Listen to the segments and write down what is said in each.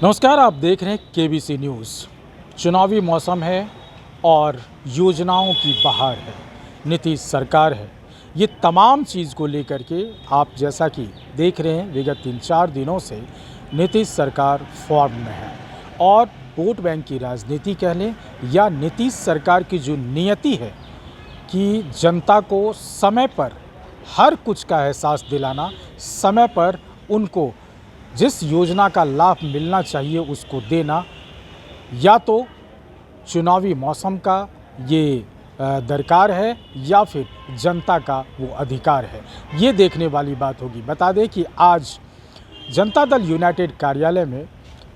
नमस्कार, आप देख रहे हैं केबीसी न्यूज़। चुनावी मौसम है और योजनाओं की बहार है, नीतीश सरकार है। ये तमाम चीज़ को लेकर के आप जैसा कि देख रहे हैं, विगत 3-4 दिनों से नीतीश सरकार फॉर्म में है और वोट बैंक की राजनीति कह लें या नीतीश सरकार की जो नियति है कि जनता को समय पर हर कुछ का एहसास दिलाना, समय पर उनको जिस योजना का लाभ मिलना चाहिए उसको देना, या तो चुनावी मौसम का ये दरकार है या फिर जनता का वो अधिकार है। ये देखने वाली बात होगी। बता दें कि आज जनता दल यूनाइटेड कार्यालय में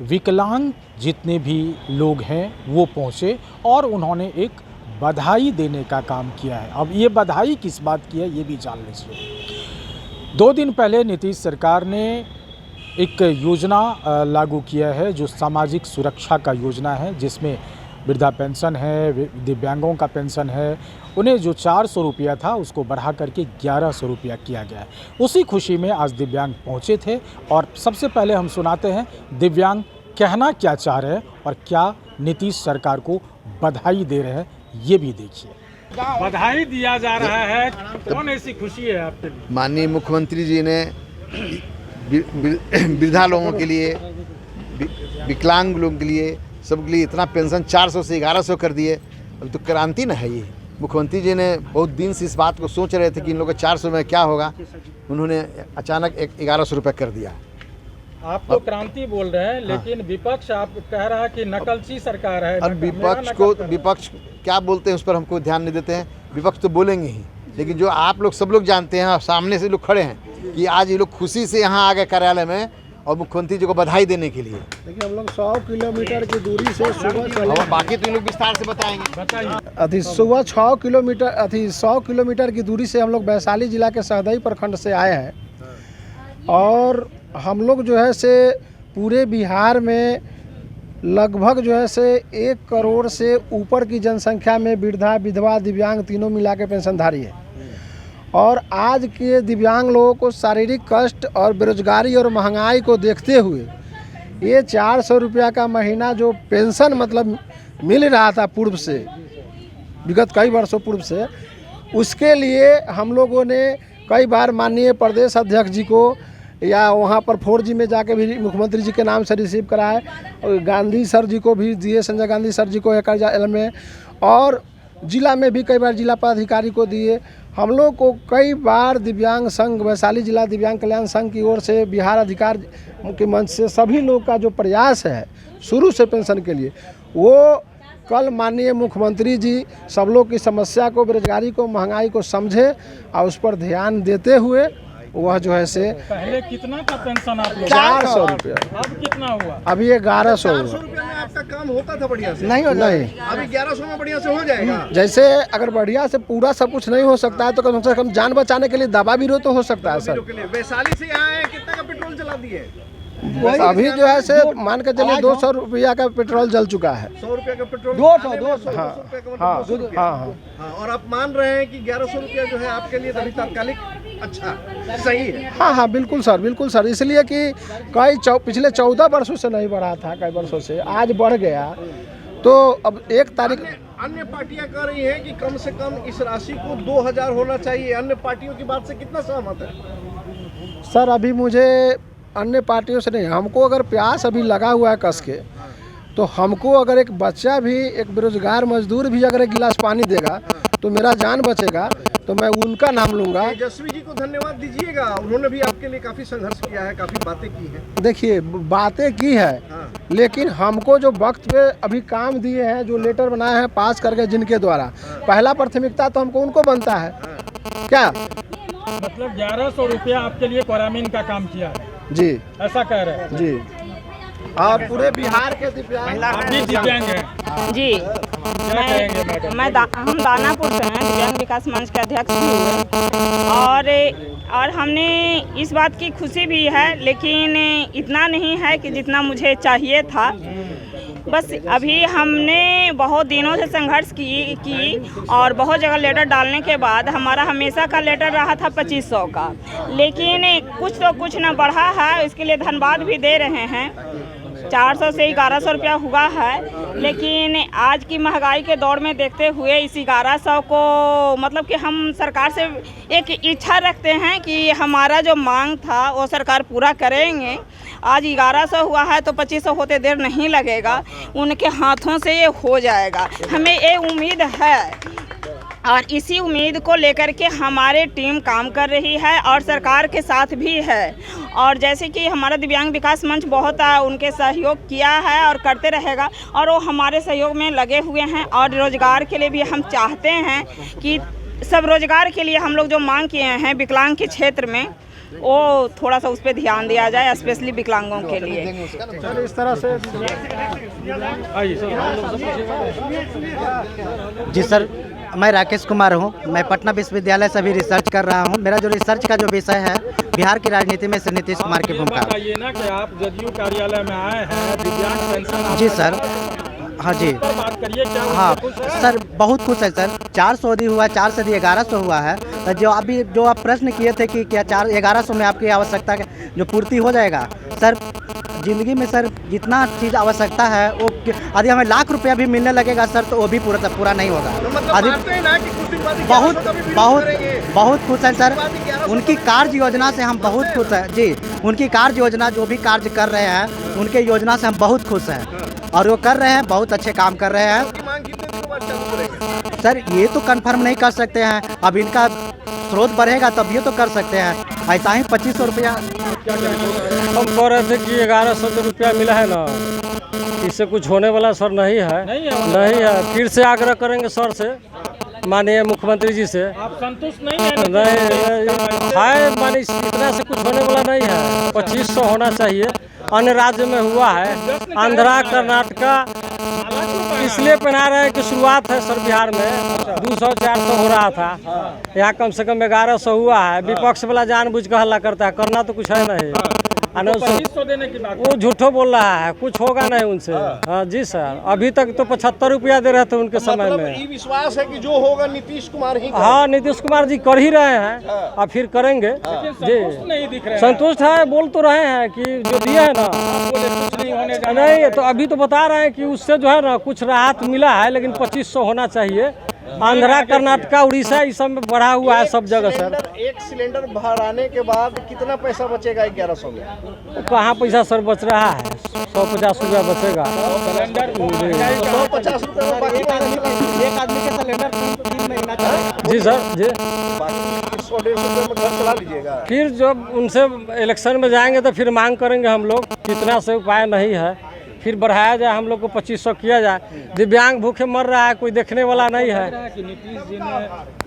विकलांग जितने भी लोग हैं वो पहुँचे और उन्होंने एक बधाई देने का काम किया है। अब ये बधाई किस बात की है ये भी जान लीजिए। 2 दिन पहले नीतीश सरकार ने एक योजना लागू किया है जो सामाजिक सुरक्षा का योजना है, जिसमें वृद्धा पेंशन है, दिव्यांगों का पेंशन है। उन्हें जो 400 रुपया था उसको बढ़ा करके 1100 रुपया किया गया है। उसी खुशी में आज दिव्यांग पहुंचे थे और सबसे पहले हम सुनाते हैं दिव्यांग कहना क्या चाह रहे हैं और क्या नीतीश सरकार को बधाई दे रहे हैं, ये भी देखिए। बधाई दिया जा रहा है, कौन ऐसी खुशी है आपके लिए? माननीय मुख्यमंत्री जी ने वृद्धा लोगों के लिए, विकलांग लोगों के लिए, सबके लिए इतना पेंशन 400 से 1100 कर दिए। अब तो क्रांति न है ये। मुख्यमंत्री जी ने बहुत दिन से इस बात को सोच रहे थे कि इन लोगों को 400 में क्या होगा, उन्होंने अचानक 1100 रुपये कर दिया। आप तो क्रांति बोल रहे हैं, लेकिन विपक्ष आप कह रहा है कि नकलची सरकार है। अब विपक्ष क्या बोलते हैं उस पर हमको ध्यान नहीं देते हैं। विपक्ष तो बोलेंगे ही, लेकिन जो आप लोग सब लोग जानते हैं, सामने से लोग खड़े हैं कि आज ये लोग खुशी से यहाँ आ गए कार्यालय में और मुख्यमंत्री जी को बधाई देने के लिए। देखिए, हम लोग 100 किलोमीटर की दूरी से सुबह चले, बाकी तो लोग विस्तार से बताएंगे। सुबह 100 किलोमीटर की दूरी से हम लोग वैशाली जिला के सहदई प्रखंड से आए हैं और हम लोग जो है से पूरे बिहार में लगभग जो है से 1 करोड़ से ऊपर की जनसंख्या में वृद्धा, विधवा, दिव्यांग तीनों मिला के पेंशनधारी है। और आज के दिव्यांग लोगों को शारीरिक कष्ट और बेरोजगारी और महंगाई को देखते हुए ये 400 रुपया का महीना जो पेंशन मतलब मिल रहा था पूर्व से, विगत कई वर्षों पूर्व से, उसके लिए हम लोगों ने कई बार माननीय प्रदेश अध्यक्ष जी को या वहाँ पर 4G में जाके भी मुख्यमंत्री जी के नाम से रिसीव कराए और गांधी सर जी को भी दिए, संजय गांधी सर जी को एकड़ में, और जिला में भी कई बार जिला पदाधिकारी को दिए। हम लोग को कई बार दिव्यांग संघ, वैशाली जिला दिव्यांग कल्याण संघ की ओर से, बिहार अधिकार के मंच से सभी लोग का जो प्रयास है शुरू से पेंशन के लिए, वो कल माननीय मुख्यमंत्री जी सब लोग की समस्या को, बेरोजगारी को, महंगाई को समझे और उस पर ध्यान देते हुए वह जो है से पहले कितना का पेंशन आप लोग? 400 रुपया। अब कितना हुआ? अभी 1100 हुआ। 400 रुपये में आपका काम होता था बढ़िया से? नहीं, अभी 1100 में बढ़िया से हो जाएगा। जैसे अगर बढ़िया से पूरा सब कुछ नहीं हो सकता है तो कम से कम जान बचाने के लिए दवा भी तो हो सकता है सर। वैशाली से यहाँ आए, कितना का पेट्रोल चला दिए? अभी जो है से मान के चलिए 200 रुपया का पेट्रोल जल चुका है। 100 रुपये का पेट्रोल, 200 हाँ। और आप मान रहे हैं कि 1100 रुपया जो है आपके लिए अभी तात्कालिक अच्छा सही है? हाँ, बिल्कुल सर, इसलिए कि पिछले 14 वर्षों से नहीं बढ़ा था, कई वर्षों से आज बढ़ गया। तो अब 1 तारीख अन्य पार्टियां कह रही हैं कि कम से कम इस राशि को 2000 होना चाहिए। अन्य पार्टियों की बात से कितना सहमत है? सर, अभी मुझे अन्य पार्टियों से नहीं, हमको अगर प्यास अभी लगा हुआ है कस के, तो हमको अगर एक बच्चा भी, एक बेरोजगार मजदूर भी अगर 1 गिलास पानी देगा तो मेरा जान बचेगा, तो मैं उनका नाम लूँगा। तेजस्वी जी को धन्यवाद दीजिएगा, उन्होंने भी आपके लिए काफ़ी संघर्ष किया है, काफ़ी बातें की हैं। देखिए, बातें की है, लेकिन हमको जो वक्त पे अभी काम दिए हैं, जो लेटर बनाए हैं पास करके, जिनके द्वारा पहला प्राथमिकता तो हमको उनको बनता है। क्या मतलब 1100 रुपया आपके लिए कोरामीन का काम किया है जी, ऐसा कह रहे हैं जी। और पूरे बिहार के दिव्यांग हैं जी। हम दानापुर से हैं, दिव्यांग विकास मंच के अध्यक्ष भी हुए और हमने इस बात की खुशी भी है, लेकिन इतना नहीं है कि जितना मुझे चाहिए था। बस अभी हमने बहुत दिनों से संघर्ष की और बहुत जगह लेटर डालने के बाद हमारा हमेशा का लेटर रहा था 2500 का, लेकिन कुछ न बढ़ा है, इसके लिए धन्यवाद भी दे रहे हैं। 400 से 1100 रुपया हुआ है, लेकिन आज की महंगाई के दौर में देखते हुए इस 1100 को मतलब कि हम सरकार से एक इच्छा रखते हैं कि हमारा जो मांग था वो सरकार पूरा करेंगे। आज 1100 हुआ है तो 2500 होते देर नहीं लगेगा, उनके हाथों से ये हो जाएगा, हमें ये उम्मीद है। और इसी उम्मीद को लेकर के हमारे टीम काम कर रही है और सरकार के साथ भी है। और जैसे कि हमारा दिव्यांग विकास मंच बहुत उनके सहयोग किया है और करते रहेगा, और वो हमारे सहयोग में लगे हुए हैं। और रोज़गार के लिए भी हम चाहते हैं कि सब रोज़गार के लिए हम लोग जो मांग किए हैं विकलांग के क्षेत्र में, वो थोड़ा सा उस पर ध्यान दिया जाए, स्पेशली विकलांगों के लिए। सर इस तरह से जी सर, मैं राकेश कुमार हूँ। मैं पटना विश्वविद्यालय से अभी रिसर्च कर रहा हूँ। मेरा जो रिसर्च का जो विषय है बिहार की राजनीति में से नीतीश कुमार की भूमिका। बताइए ना कि आप जदयू कार्यालय में आए हैं, दिव्यांग पेंशन जी सर, हाँ जी, बात करिए क्या? हाँ सर, बहुत कुछ है सर। 400 दी हुआ है, 4 से 1100 हुआ है। तो जो अभी जो आप प्रश्न किए थे कि क्या 1100 में आपकी आवश्यकता जो पूर्ति हो जाएगा सर? ज़िंदगी में सर जितना चीज़ आवश्यकता है वो यदि हमें लाख रुपया भी मिलने लगेगा सर तो वो भी पूरा नहीं होगा। बहुत खुश हैं सर, उनकी कार्य योजना से हम बहुत खुश हैं जी। उनकी कार्य योजना जो भी कार्य कर रहे हैं उनके योजना से हम बहुत खुश हैं, और वो कर रहे हैं, बहुत अच्छे काम कर रहे हैं सर। ये तो कंफर्म नहीं कर सकते हैं, अब इनका स्रोत बढ़ेगा तब ये तो कर सकते हैं। ऐसा ही 2500 रुपया हम कह रहे थे कि 1100 रुपया मिला है ना, इससे कुछ होने वाला सर नहीं है। फिर से आग्रह करेंगे सर से, माननीय मुख्यमंत्री जी से। आप संतुष्ट नहीं है? नहीं है, मानी इतना से कुछ होने वाला नहीं है। 2500 होना चाहिए। अन्य राज्य में हुआ है, आंध्रा कर्नाटका इसलिए पहना रहे हैं कि शुरुआत है सर बिहार में 200-400 हो रहा था, यहाँ कम से कम 1100 हुआ है। विपक्ष वाला जानबूझ कर हल्ला करता है, करना तो कुछ है नहीं। 2500 देने की बात वो झूठो बोल रहा है, कुछ होगा नहीं उनसे। हाँ जी सर, अभी तक तो 75 रुपया दे रहे थे उनके समय में। ये विश्वास है कि जो होगा नीतीश कुमार ही करेंगे। हाँ, नीतीश कुमार जी कर ही रहे हैं और फिर करेंगे जी। नहीं दिख रहे, संतुष्ट है, बोल तो रहे हैं कि जो दिए है ना कुछ नहीं होने जाना। नहीं, तो अभी तो बता रहे हैं कि उससे जो है ना कुछ राहत मिला है, लेकिन 2500 होना चाहिए। आंध्रा कर्नाटका उड़ीसा इस सब में बढ़ा हुआ है सब जगह सर। एक सिलेंडर भराने के बाद कितना पैसा बचेगा 1100 में? कहाँ पैसा सर बच रहा है? 150 रुपया बचेगा। 150 रुपये में बाकी एक आदमी के सिलेंडर 3 महीना चलेगा। जी सर जी। 100-150 रुपये में घर चला लीजिएगा। फिर जब उनसे इलेक्शन में जाएंगे तो फिर मांग करेंगे हम लोग, कितना से उपाय नहीं है, फिर बढ़ाया जाए, हम लोग को 2500 किया जाए। दिव्यांग भूखे मर रहा है, कोई देखने वाला नहीं है। कि नीतीश जी ने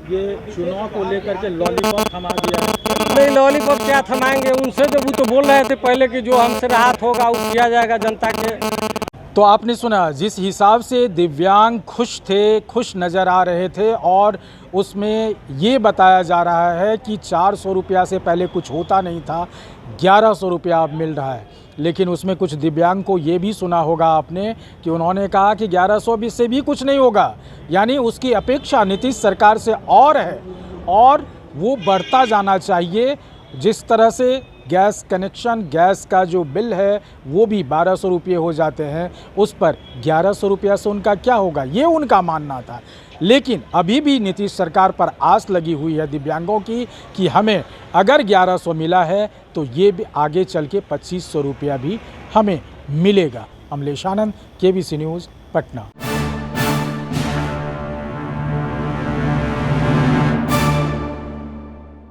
ये चुनाव को लेकर के लॉलीपॉप थमा दिया है। नहीं, लॉलीपॉप क्या थमाएंगे उनसे, जब वो तो बोल रहे थे पहले कि जो हमसे राहत होगा वो किया जाएगा जनता के। तो आपने सुना जिस हिसाब से दिव्यांग खुश थे, खुश नज़र आ रहे थे, और उसमें ये बताया जा रहा है कि 400 रुपया से पहले कुछ होता नहीं था, 1100 रुपया अब मिल रहा है। लेकिन उसमें कुछ दिव्यांग को ये भी सुना होगा आपने कि उन्होंने कहा कि 1100 से भी कुछ नहीं होगा, यानी उसकी अपेक्षा नीतीश सरकार से और है, और वो बढ़ता जाना चाहिए। जिस तरह से गैस कनेक्शन, गैस का जो बिल है वो भी 1200 रुपये हो जाते हैं, उस पर 1100 रुपया से उनका क्या होगा, ये उनका मानना था। लेकिन अभी भी नीतीश सरकार पर आस लगी हुई है दिव्यांगों की कि हमें अगर 1100 मिला है तो ये भी आगे चल के 2500 रुपया भी हमें मिलेगा। अमलेश आनंद, KBC न्यूज़, पटना।